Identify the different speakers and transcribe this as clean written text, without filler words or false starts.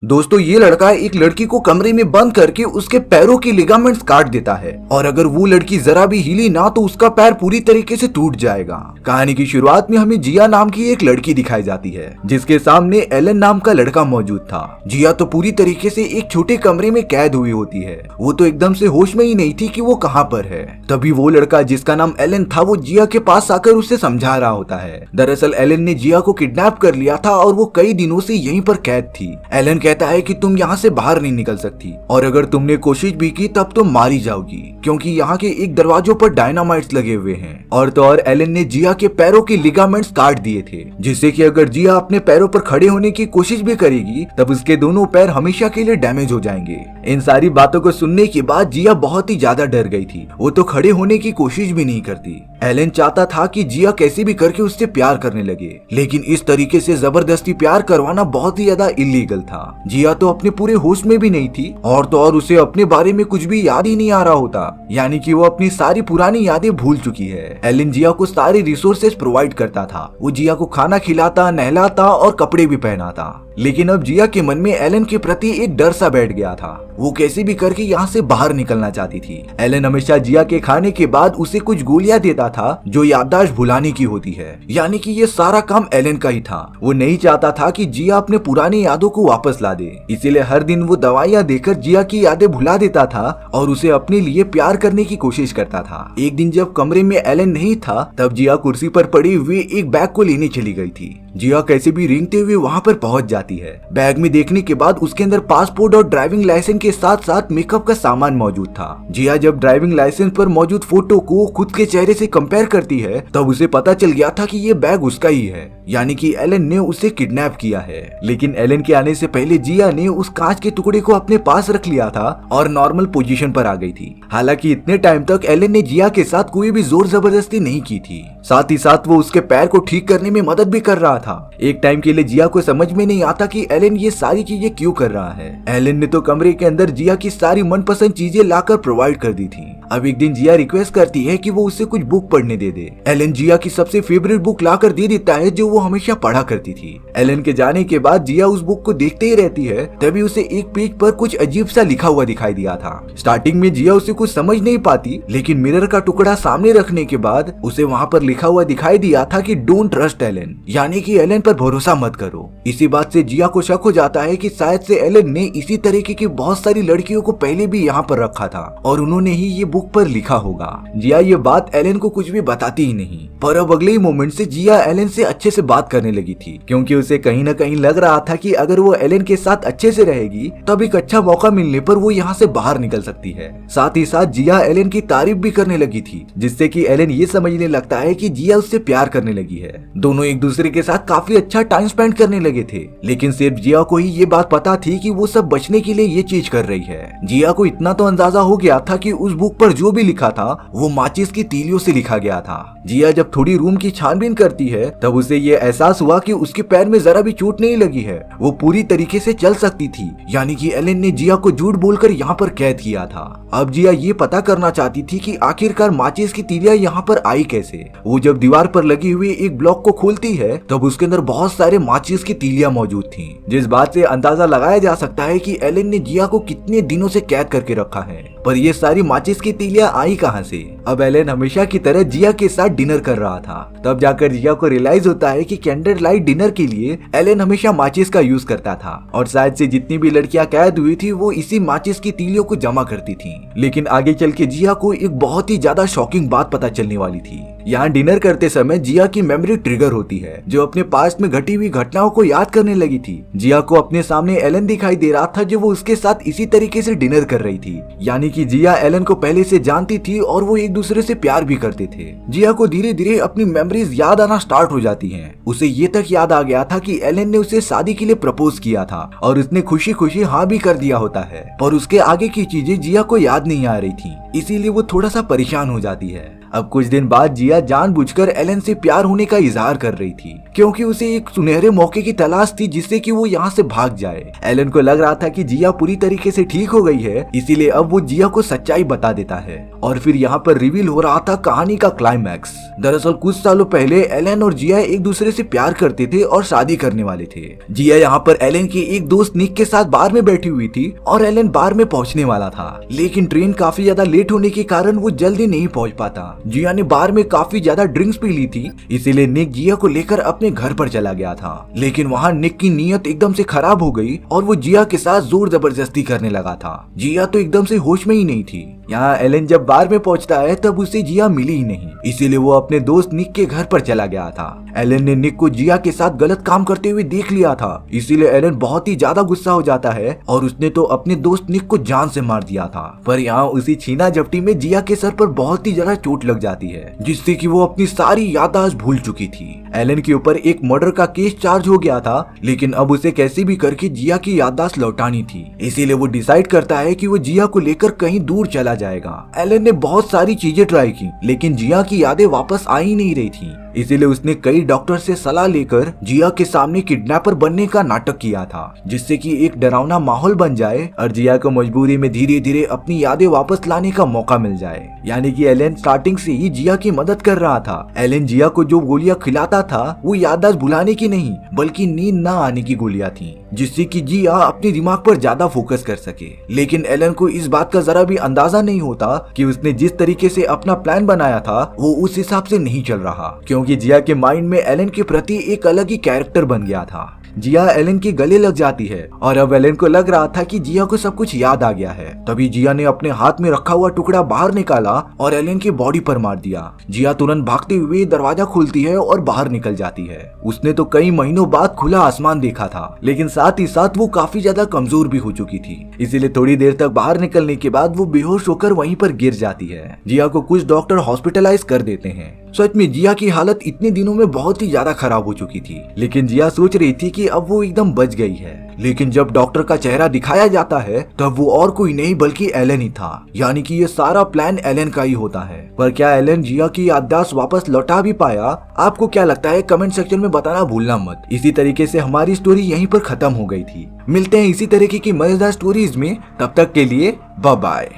Speaker 1: दोस्तों ये लड़का एक लड़की को कमरे में बंद करके उसके पैरों की लिगामेंट्स काट देता है और अगर वो लड़की जरा भी हिली ना तो उसका पैर पूरी तरीके से टूट जाएगा। कहानी की शुरुआत में हमें जिया नाम की एक लड़की दिखाई जाती है जिसके सामने एलन नाम का लड़का मौजूद था। जिया तो पूरी तरीके से एक छोटे कमरे में कैद हुई होती है। वो तो एकदम से होश में ही नहीं थी कि वो कहाँ पर है। तभी वो लड़का जिसका नाम एलन था वो जिया के पास आकर उसे समझा रहा होता है। दरअसल एलन ने जिया को किडनैप कर लिया था और वो कई दिनों से यहीं पर कैद थी। एलन कहता है कि तुम यहाँ से बाहर नहीं निकल सकती और अगर तुमने कोशिश भी की तब तुम मारी जाओगी क्योंकि यहाँ के एक दरवाजों पर डायनामाइट्स लगे हुए हैं। और तो और एलन ने जिया के पैरों के लिगामेंट्स काट दिए थे जिससे कि अगर जिया अपने पैरों पर खड़े होने की कोशिश भी करेगी तब उसके दोनों पैर हमेशा के लिए डैमेज हो जाएंगे। इन सारी बातों को सुनने के बाद जिया बहुत ही ज्यादा डर गई थी। वो तो खड़े होने की कोशिश भी नहीं करती। एलन चाहता था कि जिया कैसे भी करके उससे प्यार करने लगे लेकिन इस तरीके से जबरदस्ती प्यार करवाना बहुत ही ज्यादा इलीगल था। जिया तो अपने पूरे होश में भी नहीं थी और तो और उसे अपने बारे में कुछ भी याद ही नहीं आ रहा होता, यानी कि वो अपनी सारी पुरानी यादें भूल चुकी है। एलन जिया को सारे रिसोर्सेज प्रोवाइड करता था। वो जिया को खाना खिलाता, नहलाता और कपड़े भी पहनाता। लेकिन अब जिया के मन में एलन के प्रति एक डर सा बैठ गया था। वो कैसे भी करके यहाँ से बाहर निकलना चाहती थी। एलन हमेशा जिया के खाने के बाद उसे कुछ गोलियां देता था जो याददाश्त भुलाने की होती है, यानी कि ये सारा काम एलन का ही था। वो नहीं चाहता था कि जिया अपने पुरानी यादों को वापस ला दे, इसीलिए हर दिन वो दवाइयां देकर जिया की यादें भुला देता था और उसे अपने लिए प्यार करने की कोशिश करता था। एक दिन जब कमरे में एलन नहीं था तब जिया कुर्सी पर पड़ी हुई एक बैग को लेने चली गई थी। जिया कैसे भी रेंगते हुए वहाँ पर पहुँच जाती है। बैग में देखने के बाद उसके अंदर पासपोर्ट और ड्राइविंग लाइसेंस के साथ साथ मेकअप का सामान मौजूद था। जिया जब ड्राइविंग लाइसेंस पर मौजूद फोटो को खुद के चेहरे से कंपेयर करती है तब उसे पता चल गया था कि ये बैग उसका ही है, यानी कि एलन ने उसे किडनैप किया है। लेकिन एलन के आने से पहले जिया ने उस कांच के टुकड़े को अपने पास रख लिया था और नॉर्मल पोजीशन पर आ गई थी। हालांकि इतने टाइम तक एलन ने जिया के साथ कोई भी जोर जबरदस्ती नहीं की थी, साथ ही साथ वो उसके पैर को ठीक करने में मदद भी कर रहा था। एक टाइम के लिए जिया को समझ में नहीं आता कि एलन ये सारी चीजें क्यों कर रहा है। एलन ने तो कमरे के अंदर जिया की सारी मनपसंद चीजें लाकर प्रोवाइड कर दी थी। अब एक दिन जिया रिक्वेस्ट करती है कि वो उसे कुछ बुक पढ़ने दे दे। एलन जिया की सबसे फेवरेट बुक लाकर दे देता है जो वो हमेशा पढ़ा करती थी। एलन के जाने के बाद जिया उस बुक को देखते ही रहती है। तभी उसे एक पेज पर कुछ अजीब सा लिखा हुआ दिखाई दिया था। स्टार्टिंग में जिया उसे कुछ समझ नहीं पाती लेकिन मिरर का टुकड़ा सामने रखने के बाद उसे वहाँ पर लिखा हुआ दिखाई दिया था कि डोंट ट्रस्ट एलन, यानी कि एलन पर भरोसा मत करो। इसी बात से जिया को शक हो जाता है कि शायद से एलन ने इसी तरीके की बहुत सारी लड़कियों को पहले भी यहाँ पर रखा था और उन्होंने ही ये बुक पर लिखा होगा। जिया ये बात एलन को कुछ भी बताती ही नहीं। पर अब अगले ही मोमेंट से जिया एलन से अच्छे से बात करने लगी थी क्योंकि उसे कहीं न कहीं लग रहा था कि अगर वो एलन के साथ अच्छे से रहेगी तब एक अच्छा मौका मिलने पर वो यहाँ से बाहर निकल सकती है। साथ ही साथ जिया एलन की तारीफ भी करने लगी थी जिससे कि एलन ये समझने लगता है कि जिया उससे प्यार करने लगी है। दोनों एक दूसरे के साथ काफी अच्छा टाइम स्पेंड करने लगे थे लेकिन सिर्फ जिया को ही ये बात पता थी कि वो सब बचने के लिए ये चीज कर रही है। जिया को इतना तो अंदाजा हो गया था कि उस बुक पर जो भी लिखा था वो माचिस की तीलियों से लिखा गया था। जिया जब थोड़ी रूम की छानबीन करती है तब उसे ये एहसास हुआ कि उसके पैर में जरा भी चोट नहीं लगी है। वो पूरी तरीके से चल सकती थी, यानी कि एलन ने जिया को झूठ बोलकर यहाँ पर कैद किया था। अब जिया ये पता करना चाहती थी कि आखिरकार माचिस की तीलियां यहाँ पर आई कैसे। वो जब दीवार पर लगी हुई एक ब्लॉक को खोलती है तब उसके अंदर बहुत सारे माचिस की तीलियां मौजूद थी, जिस बात से अंदाजा लगाया जा सकता है कि एलन ने जिया को कितने दिनों से कैद करके रखा है। पर ये सारी माचिस की तीलियां आई कहां से? अब एलन हमेशा की तरह जिया के साथ डिनर कर रहा था। तब जाकर जिया को रियलाइज होता है कि कैंडल लाइट डिनर के लिए एलन हमेशा माचिस का यूज करता था और शायद से जितनी भी लड़कियां कैद हुई थी वो इसी माचिस की तीलियों को जमा करती थी। लेकिन आगे चल के जिया को एक बहुत ही ज्यादा शॉकिंग बात पता चलने वाली थी। यहाँ डिनर करते समय जिया की मेमोरी ट्रिगर होती है जो अपने पास्ट में घटी हुई घटनाओं को याद करने लगी थी। जिया को अपने सामने एलन दिखाई दे रहा था जो वो उसके साथ इसी तरीके से डिनर कर रही थी, यानी कि जिया एलन को पहले से जानती थी और वो एक दूसरे से प्यार भी करते थे। जिया को धीरे धीरे अपनी मेमोरीज याद आना स्टार्ट हो जाती हैं। उसे ये तक याद आ गया था कि एलन ने उसे शादी के लिए प्रपोज किया था और उसने खुशी खुशी हाँ भी कर दिया होता है, पर उसके आगे की चीजें जिया को याद नहीं आ रही थी, इसीलिए वो थोड़ा सा परेशान हो जाती है। अब कुछ दिन बाद जिया जानबूझकर एलन से प्यार होने का इजहार कर रही थी, क्योंकि उसे एक सुनहरे मौके की तलाश थी जिससे कि वो यहाँ से भाग जाए। एलन को लग रहा था कि जिया पूरी तरीके से ठीक हो गई है, इसीलिए अब वो जिया को सच्चाई बता देता है। और फिर यहाँ पर रिवील हो रहा था कहानी का क्लाइमैक्स। दरअसल कुछ सालों पहले एलन और जिया एक दूसरे से प्यार करते थे और शादी करने वाले थे। जिया यहाँ पर एलन की एक दोस्त निक के साथ बार में बैठी हुई थी और एलन बार में पहुंचने वाला था, लेकिन ट्रेन काफी ज्यादा लेट होने के कारण वो जल्दी नहीं पहुंच पाता। जिया ने बार में काफी ज्यादा ड्रिंक्स पी ली थी, इसीलिए निक जिया को लेकर अपने घर पर चला गया था। लेकिन वहाँ निक की नीयत एकदम से खराब हो गई और वो जिया के साथ जोर जबरदस्ती करने लगा था। जिया तो एकदम से होश में ही नहीं थी। यहाँ एलन जब बार में पहुंचता है तब उसे जिया मिली ही नहीं, इसीलिए वो अपने दोस्त निक के घर पर चला गया था। एलन ने निक को जिया के साथ गलत काम करते हुए देख लिया था, इसीलिए एलन बहुत ही ज्यादा गुस्सा हो जाता है और उसने तो अपने दोस्त निक को जान से मार दिया था। पर यहाँ उसी छीना झपटी में जिया के सर पर बहुत ही ज्यादा चोट लग जाती है, जिससे कि वो अपनी सारी याददाश्त भूल चुकी थी। एलन के ऊपर एक मर्डर का केस चार्ज हो गया था, लेकिन अब उसे कैसे भी करके जिया की याददाश्त लौटानी थी, इसीलिए वो डिसाइड करता है कि वो जिया को लेकर कहीं दूर चला जाएगा। एलन ने बहुत सारी चीजें ट्राई की, लेकिन जिया की यादें वापस आ ही नहीं रही थी, इसीलिए उसने कई डॉक्टर से सलाह लेकर जिया के सामने किडनैपर बनने का नाटक किया था, जिससे कि एक डरावना माहौल बन जाए और जिया को मजबूरी में धीरे धीरे अपनी यादें वापस लाने का मौका मिल जाए। यानी कि एलन स्टार्टिंग से ही जिया की मदद कर रहा था। एलन जिया को जो गोलियां खिलाता था वो याददाश्त भुलाने की नहीं बल्कि नींद न आने की गोलियां थी, जिससे कि जिया अपने दिमाग पर ज्यादा फोकस कर सके। लेकिन एलन को इस बात का जरा भी अंदाजा नहीं होता कि उसने जिस तरीके से अपना प्लान बनाया था वो उस हिसाब से नहीं चल रहा, क्योंकि जिया के माइंड में एलन के प्रति एक अलग ही कैरेक्टर बन गया था। जिया एलन के गले लग जाती है और अब एलन को लग रहा था कि जिया को सब कुछ याद आ गया है। तभी जिया ने अपने हाथ में रखा हुआ टुकड़ा बाहर निकाला और एलन की बॉडी पर मार दिया। जिया तुरंत भागते हुए दरवाजा खोलती है और बाहर निकल जाती है। उसने तो कई महीनों बाद खुला आसमान देखा था, लेकिन साथ ही साथ वो काफी ज्यादा कमजोर भी हो चुकी थी, इसीलिए थोड़ी देर तक बाहर निकलने के बाद वो बेहोश होकर वहीं पर गिर जाती है। जिया को कुछ डॉक्टर हॉस्पिटलाइज कर देते हैं। सच में जिया की हालत इतने दिनों में बहुत ही ज्यादा खराब हो चुकी थी, लेकिन जिया सोच रही थी कि अब वो एकदम बच गई है। लेकिन जब डॉक्टर का चेहरा दिखाया जाता है तब वो और कोई नहीं बल्कि एलन ही था, यानी कि ये सारा प्लान एलन का ही होता है। पर क्या एलन जिया की याददाश्त वापस लौटा भी पाया? आपको क्या लगता है कमेंट सेक्शन में बताना भूलना मत। इसी तरीके से हमारी स्टोरी यहीं पर खत्म हो गई थी। मिलते हैं इसी तरीके की मजेदार स्टोरीज में, तब तक के लिए बाय बाय।